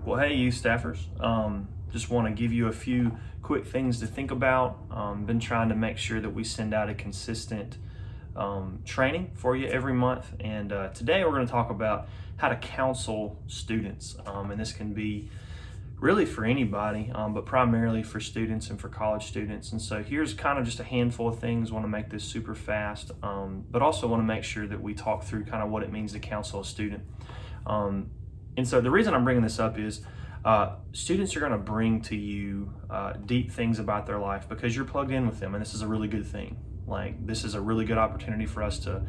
Well, hey, you staffers. Just want to give you a few quick things to think about. Been trying to make sure that we send out a consistent training for you every month. And today we're going to talk about how to counsel students. And this can be really for anybody, but primarily for students and for college students. And so here's kind of just a handful of things. Want to make this super fast, but also want to make sure that we talk through kind of what it means to counsel a student. And so the reason I'm bringing this up is students are going to bring to you deep things about their life because you're plugged in with them, and this is a really good thing. Like, this is a really good opportunity for us to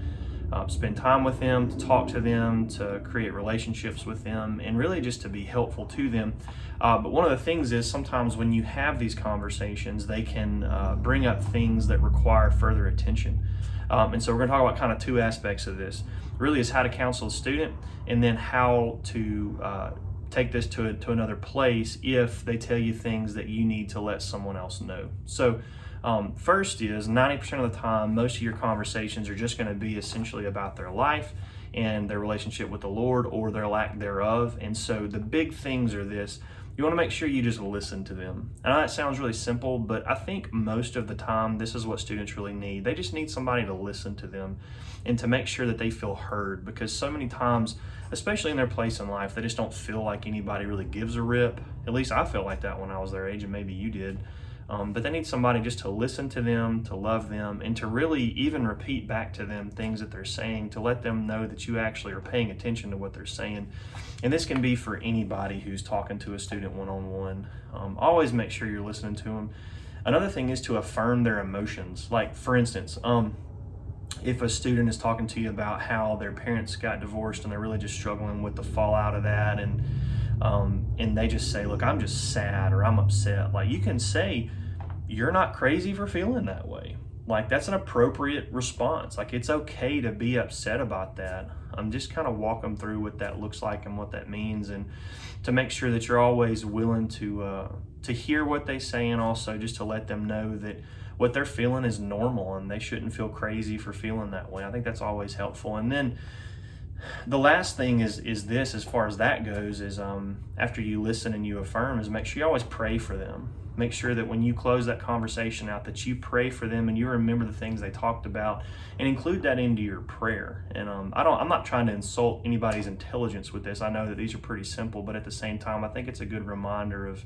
spend time with them, to talk to them, to create relationships with them, and really just to be helpful to them. But one of the things is sometimes when you have these conversations, they can bring up things that require further attention. And so we're going to talk about kind of two aspects of this. Really is how to counsel a student, and then how to take this to another place if they tell you things that you need to let someone else know. So first is 90% of the time, most of your conversations are just going to be essentially about their life and their relationship with the Lord or their lack thereof. And so the big things are this. You want to make sure you just listen to them. I know that sounds really simple, but I think most of the time this is what students really need. They just need somebody to listen to them and to make sure that they feel heard, because so many times, especially in their place in life, they just don't feel like anybody really gives a rip. At least I felt like that when I was their age, and maybe you did. But they need somebody just to listen to them, to love them, and to really even repeat back to them things that they're saying, to let them know that you actually are paying attention to what they're saying. And this can be for anybody who's talking to a student one-on-one. Always make sure you're listening to them. Another thing is to affirm their emotions. Like, for instance, if a student is talking to you about how their parents got divorced and they're really just struggling with the fallout of that, and they just say, look, I'm just sad, or I'm upset. Like, you can say, you're not crazy for feeling that way. Like, that's an appropriate response. Like, it's okay to be upset about that. Just kind of walk them through what that looks like and what that means, and to make sure that you're always willing to hear what they say, and also just to let them know that what they're feeling is normal and they shouldn't feel crazy for feeling that way. I think that's always helpful. And then the last thing is this, as far as that goes, is after you listen and you affirm, is make sure you always pray for them. Make sure that when you close that conversation out, that you pray for them and you remember the things they talked about, and include that into your prayer. And I'm not trying to insult anybody's intelligence with this. I know that these are pretty simple, but at the same time, I think it's a good reminder of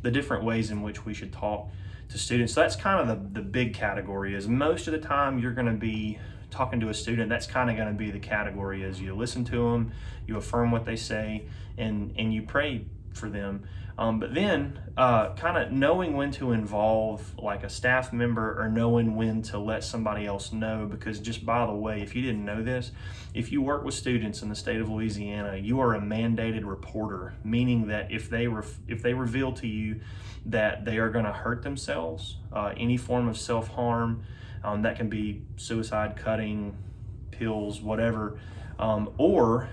the different ways in which we should talk to students. So that's kind of the big category. Is most of the time you're going to be talking to a student, that's kind of going to be the category, is you listen to them, you affirm what they say, and you pray for them. But then kind of knowing when to involve like a staff member, or knowing when to let somebody else know. Because, just by the way, if you didn't know this, if you work with students in the state of Louisiana, you are a mandated reporter, meaning that if they reveal to you that they are going to hurt themselves, any form of self-harm, that can be suicide, cutting, pills, whatever, or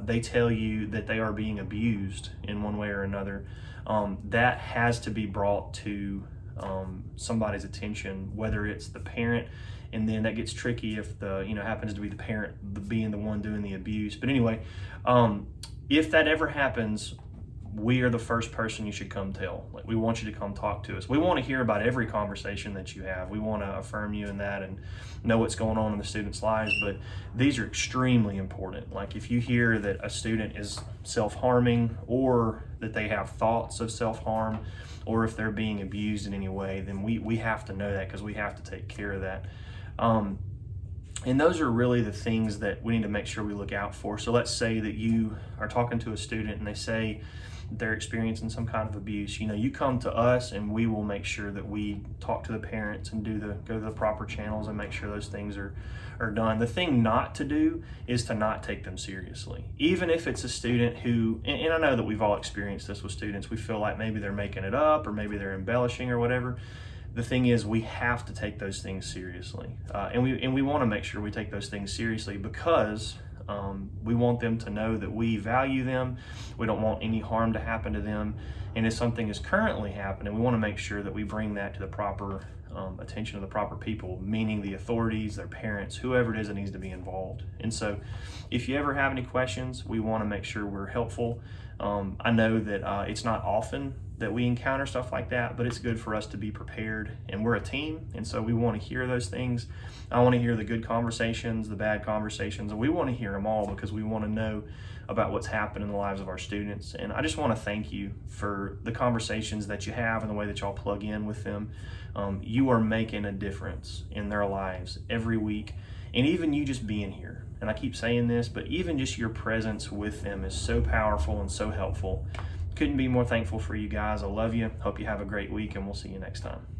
they tell you that they are being abused in one way or another, that has to be brought to somebody's attention, whether it's the parent, and then that gets tricky if happens to be the parent being the one doing the abuse. But anyway, if that ever happens, we are the first person you should come tell. Like, we want you to come talk to us. We want to hear about every conversation that you have. We want to affirm you in that and know what's going on in the students' lives, but these are extremely important. Like, if you hear that a student is self-harming, or that they have thoughts of self-harm, or if they're being abused in any way, then we have to know that, because we have to take care of that. And those are really the things that we need to make sure we look out for. So let's say that you are talking to a student and they say they're experiencing some kind of abuse. You come to us, and we will make sure that we talk to the parents and go to the proper channels and make sure those things are done. The thing not to do is to not take them seriously. Even if it's a student who, and I know that we've all experienced this with students, we feel like maybe they're making it up, or maybe they're embellishing or whatever. The thing is, we have to take those things seriously, and we want to make sure we take those things seriously, because we want them to know that we value them. We don't want any harm to happen to them, and if something is currently happening, we want to make sure that we bring that to the proper attention of the proper people, meaning the authorities, their parents, whoever it is that needs to be involved. And so if you ever have any questions, we want to make sure we're helpful. I know that it's not often that we encounter stuff like that, but it's good for us to be prepared, and we're a team, and so we want to hear those things. I want to hear the good conversations, the bad conversations, and we want to hear them all because we want to know about what's happened in the lives of our students. And I just want to thank you for the conversations that you have and the way that y'all plug in with them. You are making a difference in their lives every week, and even you just being here. And I keep saying this, but even just your presence with them is so powerful and so helpful. Couldn't be more thankful for you guys. I love you. Hope you have a great week, and we'll see you next time.